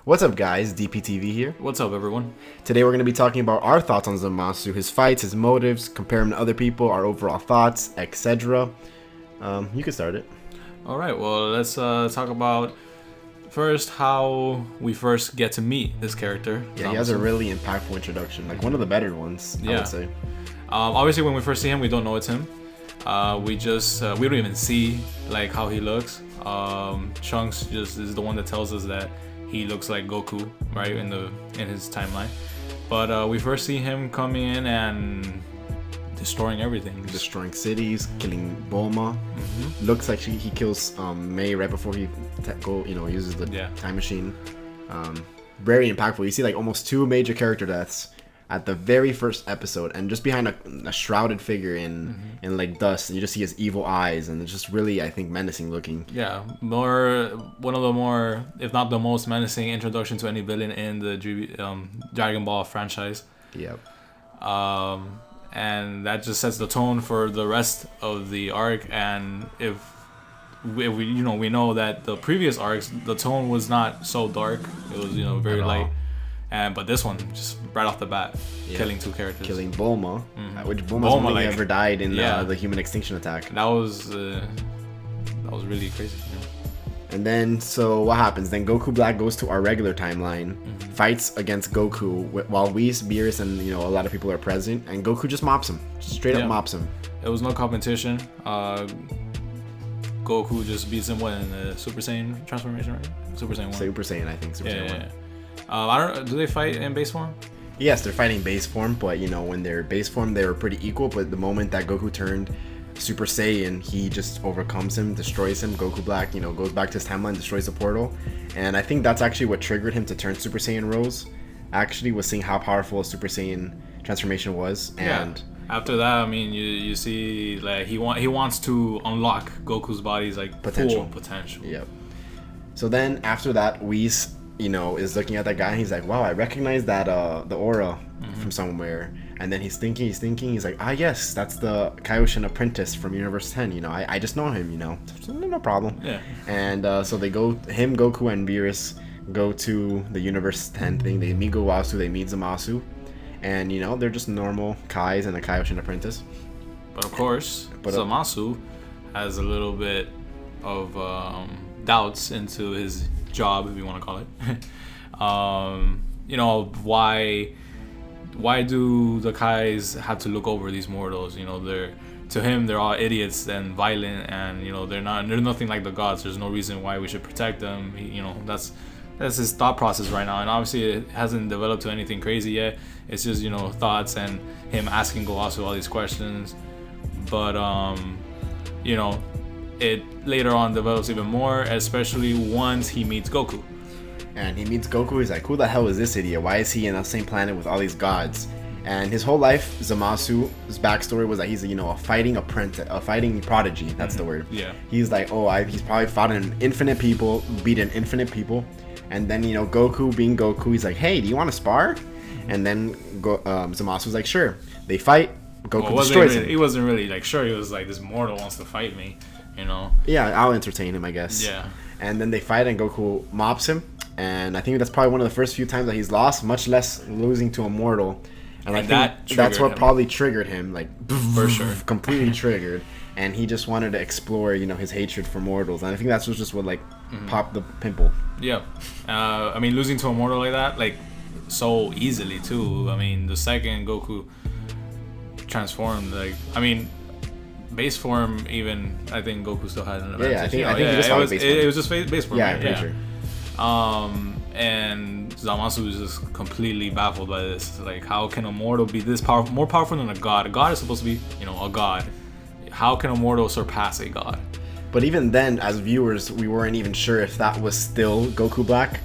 What's up, guys? DPTV here. What's up, everyone? Today we're going to be talking about our thoughts on Zamasu, his fights, his motives, compare him to other people, our overall thoughts, etc. You can start it. All right, well, let's talk about first how we first get to meet this character. Yeah, Zamasu. he has a really impactful introduction, like one of the better ones, I would say. Obviously, when we first see him, we don't know it's him. We don't even see like how he looks. Trunks just is the one that tells us that he looks like Goku, right, in his timeline. But we first see him coming in and destroying everything. Destroying cities, killing Bulma. Mm-hmm. Looks like he kills Mei right before he uses the time machine. Very impactful. You see like almost two major character deaths at the very first episode, and just behind a shrouded figure in like dust, and you just see his evil eyes, and it's just really, I think, menacing looking. Yeah, one of the more, if not the most menacing introduction to any villain in the Dragon Ball franchise. Yep. And that just sets the tone for the rest of the arc. And if we know that the previous arcs, the tone was not so dark. It was very light. But this one, just right off the bat, killing two characters. Killing Bulma, which Bulma's only ever died in the human extinction attack. That was really crazy. And then, so what happens? Then Goku Black goes to our regular timeline, fights against Goku while Whis, Beerus, and a lot of people are present, and Goku just mops him, straight up mops him. It was no competition. Goku just beats him in the Super Saiyan transformation, right? Super Saiyan 1. Super Saiyan, I think. Super Saiyan 1. I don't. Do they fight in base form? Yes, they're fighting base form, but when they're base form, they were pretty equal. But the moment that Goku turned Super Saiyan, he just overcomes him, destroys him. Goku Black, goes back to his timeline, destroys the portal, and I think that's actually what triggered him to turn Super Saiyan Rose. Actually, was seeing how powerful a Super Saiyan transformation was, and after that, I mean, you see like he wants to unlock Goku's body's like potential. Full potential. Yep. So then after that, Whis is looking at that guy, and he's like, wow, I recognize that the aura from somewhere. And then he's thinking, he's like, yes, that's the Kaioshin apprentice from Universe 10, I just know him, so no problem. Yeah. And so they go, Goku, and Beerus go to the Universe 10 thing. They meet Gowasu, they meet Zamasu, and they're just normal Kais and a Kaioshin apprentice. But of course, Zamasu has a little bit of doubts into his job, if you want to call it. Why do the Kais have to look over these mortals? They're all idiots and violent, and they're nothing like the gods. There's no reason why we should protect them. That's his thought process right now, and obviously it hasn't developed to anything crazy yet. It's just thoughts and him asking Gowasu all these questions, but it later on develops even more, especially once he meets Goku. And he meets Goku, he's like, who the hell is this idiot? Why is he in the same planet with all these gods? And his whole life, Zamasu's backstory was that he's a fighting apprentice, a fighting prodigy, that's the word. Yeah. He's like, he's probably fought beaten infinite people. And then, Goku being Goku, he's like, hey, do you want to spar? And then Zamasu's like, sure. They fight, Goku destroys him. He wasn't really like, sure, he was like, this mortal wants to fight me, Yeah, I'll entertain him, I guess. Yeah. And then they fight, and Goku mops him. And I think that's probably one of the first few times that he's lost, much less losing to a mortal. And I think that's what probably triggered him, like, for sure, completely triggered. And he just wanted to explore, his hatred for mortals. And I think that's just what popped the pimple. Yeah. I mean, losing to a mortal like that, like, so easily too. I mean, the second Goku transformed, base form, even, I think Goku still had an advantage. Yeah, I think he just fought base form. It was just base form. Yeah, right? I'm pretty sure. And Zamasu was just completely baffled by this. Like, how can a mortal be this powerful, more powerful than a god? A god is supposed to be, a god. How can a mortal surpass a god? But even then, as viewers, we weren't even sure if that was still Goku Black,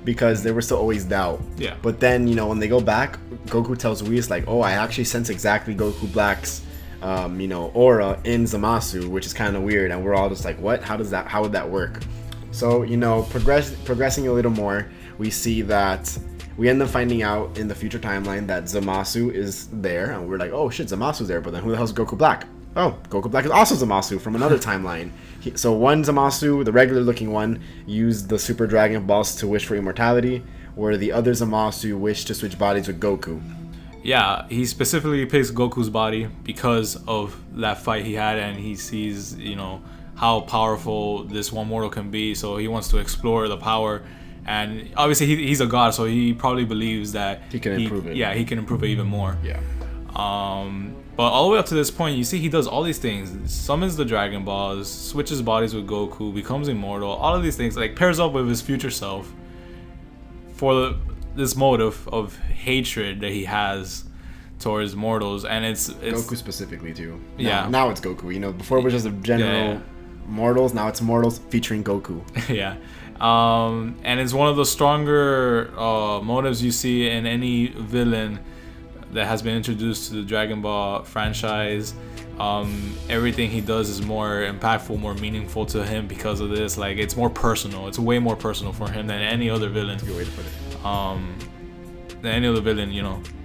because there was still always doubt. Yeah. But then, when they go back, Goku tells Whis like, I actually sense exactly Goku Black's aura in Zamasu, which is kind of weird. And we're all just like, what? How would that work? So, progressing a little more, we see that we end up finding out in the future timeline that Zamasu is there, and we're like, oh shit, Zamasu's there, but then who the hell's Goku Black? oh, Goku Black is also Zamasu from another timeline. So one Zamasu, the regular looking one, used the Super Dragon Balls to wish for immortality, where the other Zamasu wished to switch bodies with Goku. Yeah, he specifically picks Goku's body because of that fight he had, and he sees, how powerful this one mortal can be, so he wants to explore the power. And obviously he's a god, so he probably believes that he can improve it. Yeah, he can improve it even more. Yeah. But all the way up to this point, you see he does all these things. Summons the Dragon Balls, switches bodies with Goku, becomes immortal. All of these things, like, pairs up with his future self for this motive of hatred that he has towards mortals. And it's Goku specifically too. Yeah. Now it's Goku. Before it was just a general mortals. Now it's mortals featuring Goku. Yeah. And it's one of the stronger motives you see in any villain that has been introduced to the Dragon Ball franchise. Everything he does is more impactful, more meaningful to him because of this. Like, it's more personal. It's way more personal for him than any other villain. That's a good way to put it. Than any other villain,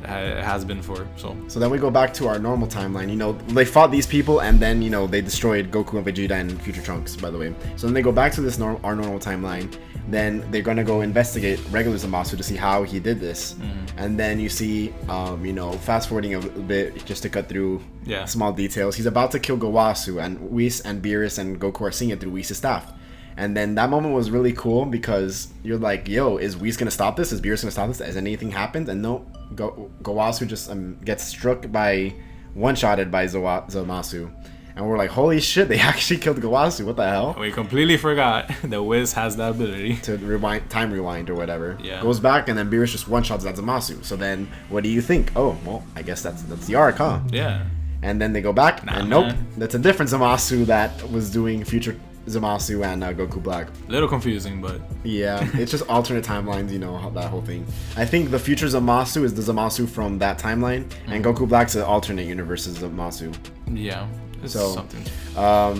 has been for. So then we go back to our normal timeline. They fought these people, and then they destroyed Goku and Vegeta and Future Trunks, by the way. So then they go back to this our normal timeline. Then they're gonna go investigate regular Zamasu to see how he did this. And then you see, fast forwarding a bit just to cut through small details. He's about to kill Gowasu, and Whis and Beerus and Goku are seeing it through Whis' staff. And then that moment was really cool because you're like, yo, is Whis gonna stop this? Is Beerus gonna stop this? Has anything happened? And no, Gowasu just gets struck by one-shotted by Zamasu. And we're like, holy shit, they actually killed Gowasu. What the hell? We completely forgot that Whis has that ability to time rewind or whatever. Yeah. Goes back, and then Beerus just one-shots at Zamasu. So then, what do you think? Oh, well, I guess that's the arc, huh? Yeah. And then they go back, and nope, that's a different Zamasu that was doing future Zamasu and Goku Black. Little confusing, but yeah, it's just alternate timelines, that whole thing. I think the future Zamasu is the Zamasu from that timeline, and Goku Black's an alternate universe Zamasu. Yeah. Something.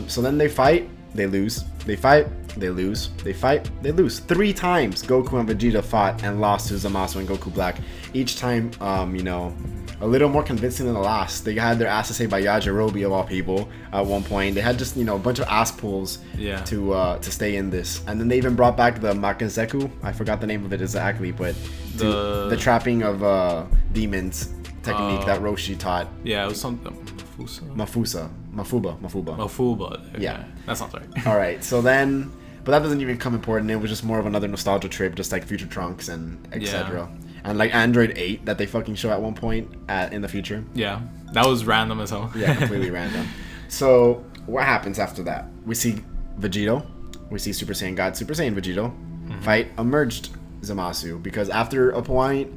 So then they fight, they lose. They fight, they lose. They fight, they lose. 3 times Goku and Vegeta fought and lost to Zamasu and Goku Black. Each time, a little more convincing than the last. They had their asses saved by Yajirobe of all people at one point. They had just, a bunch of ass pulls to stay in this. And then they even brought back the Makenseku. I forgot the name of it exactly, but the trapping of demons technique that Roshi taught. Yeah, it was something. Mafuba. Okay. Yeah. That sounds right. All right. So then, but that doesn't even come important. It was just more of another nostalgia trip, just like Future Trunks and etc. And like Android 8 that they fucking show at one point in the future. Yeah. That was random as hell. Yeah, completely random. So what happens after that? We see Vegito. We see Super Saiyan God, Super Saiyan Vegito fight a merged Zamasu, because after a point,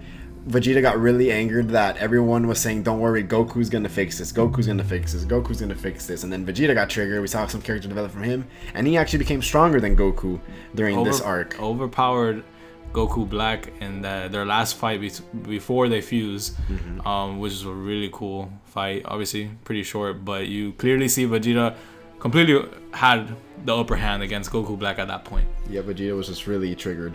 Vegeta got really angered that everyone was saying, don't worry, Goku's gonna fix this, Goku's gonna fix this, Goku's gonna fix this. And then Vegeta got triggered. We saw some character develop from him, and he actually became stronger than Goku during this arc. Overpowered Goku Black in their last fight before they fuse, which is a really cool fight. Obviously pretty short, but you clearly see Vegeta completely had the upper hand against Goku Black at that point. Yeah, Vegeta was just really triggered.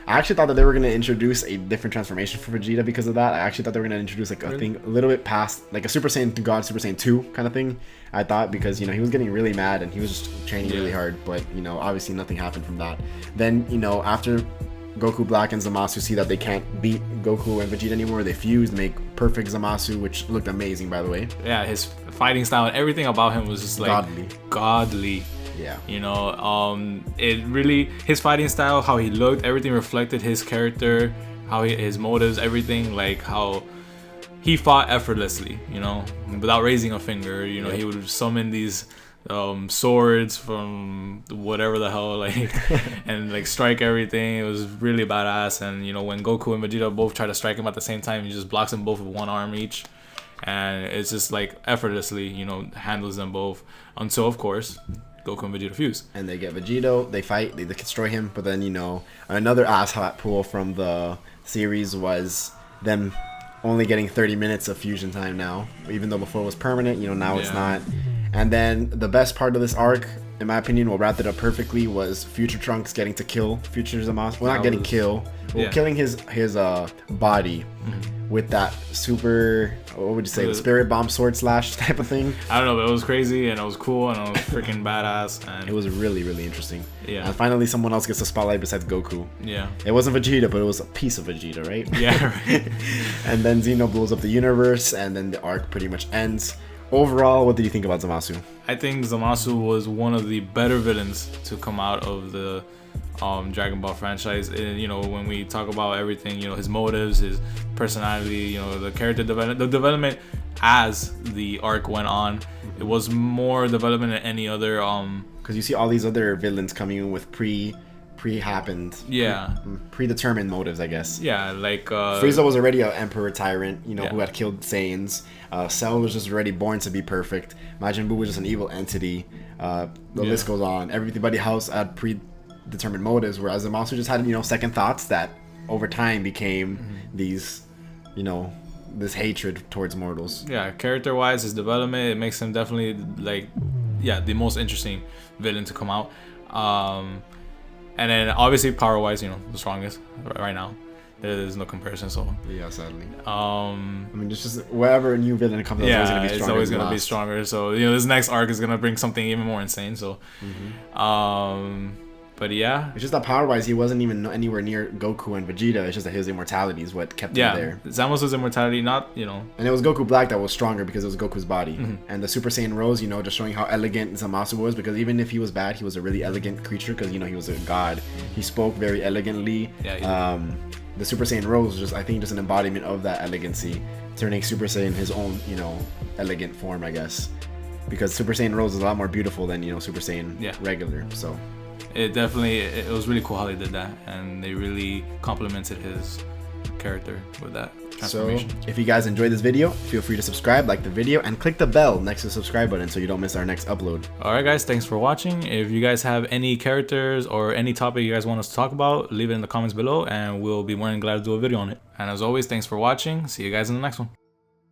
I actually thought that they were going to introduce a different transformation for Vegeta because of that. I actually thought they were going to introduce like a thing a little bit past, like a Super Saiyan God, Super Saiyan 2 kind of thing. I thought, because, he was getting really mad and he was just training really hard, but, obviously nothing happened from that. Then, after Goku Black and Zamasu see that they can't beat Goku and Vegeta anymore, they fuse, make perfect Zamasu, which looked amazing, by the way. Yeah, his fighting style and everything about him was just like godly. Yeah. It really, his fighting style, how he looked, everything reflected his character, his motives, everything, like how he fought effortlessly, without raising a finger. He would summon these swords from whatever the hell, and like strike everything. It was really badass. And when Goku and Vegeta both try to strike him at the same time, he just blocks them both with one arm each, and it's just like effortlessly, handles them both until, of course, Goku and Vegeta fuse. And they get Vegito, they fight, they destroy him, but then, another asshole pull from the series was them only getting 30 minutes of fusion time now, even though before it was permanent, now it's not. And then the best part of this arc, in my opinion, will wrap it up perfectly, was Future Trunks getting to kill Future Zamasu. Well, not getting killed, killing his body with that super, what would you say, the spirit bomb sword slash type of thing. I don't know, but it was crazy and it was cool and it was freaking badass. And it was really, really interesting. Yeah. And finally someone else gets the spotlight besides Goku. Yeah. It wasn't Vegeta, but it was a piece of Vegeta, right? Yeah. Right. And then Zeno blows up the universe, and then the arc pretty much ends. Overall, what did you think about Zamasu? I think Zamasu was one of the better villains to come out of the Dragon Ball franchise. And, you know, when we talk about everything, you know, his motives, his personality, you know, the character development, the development as the arc went on, it was more development than any other. Because you see all these other villains coming in with pre-happened, predetermined motives, I guess. Yeah, like Frieza was already an emperor tyrant, you know, who had killed Saiyans. Cell was just already born to be perfect. Majin Buu was just an evil entity. The list goes on. Everybody else had predetermined motives, whereas Zamasu just had, you know, second thoughts that over time became these, you know, this hatred towards mortals. Yeah, character-wise, his development, it makes him definitely, like, the most interesting villain to come out. And then obviously power-wise, you know, the strongest right now. There's no comparison, so yeah, sadly. I mean, it's just whatever new villain comes out, it's always gonna be stronger. So, you know, this next arc is gonna bring something even more insane. So, but yeah, it's just that power-wise, he wasn't even anywhere near Goku and Vegeta. It's just that his immortality is what kept him there. Zamasu's immortality, not, you know. And it was Goku Black that was stronger because it was Goku's body. And the Super Saiyan Rose, you know, just showing how elegant Zamasu was, because even if he was bad, he was a really elegant creature because, you know, he was a god. He spoke very elegantly. The Super Saiyan Rose was just, I think, just an embodiment of that elegancy, turning Super Saiyan his own, you know, elegant form, I guess. Because Super Saiyan Rose is a lot more beautiful than, you know, Super Saiyan regular. So it was really cool how they did that, and they really complimented his character with that transformation. So if you guys enjoyed this video, feel free to subscribe, like the video, and click the bell next to the subscribe button so you don't miss our next upload. Alright guys, thanks for watching. If you guys have any characters or any topic you guys want us to talk about, leave it in the comments below and we'll be more than glad to do a video on it. And as always, thanks for watching. See you guys in the next one.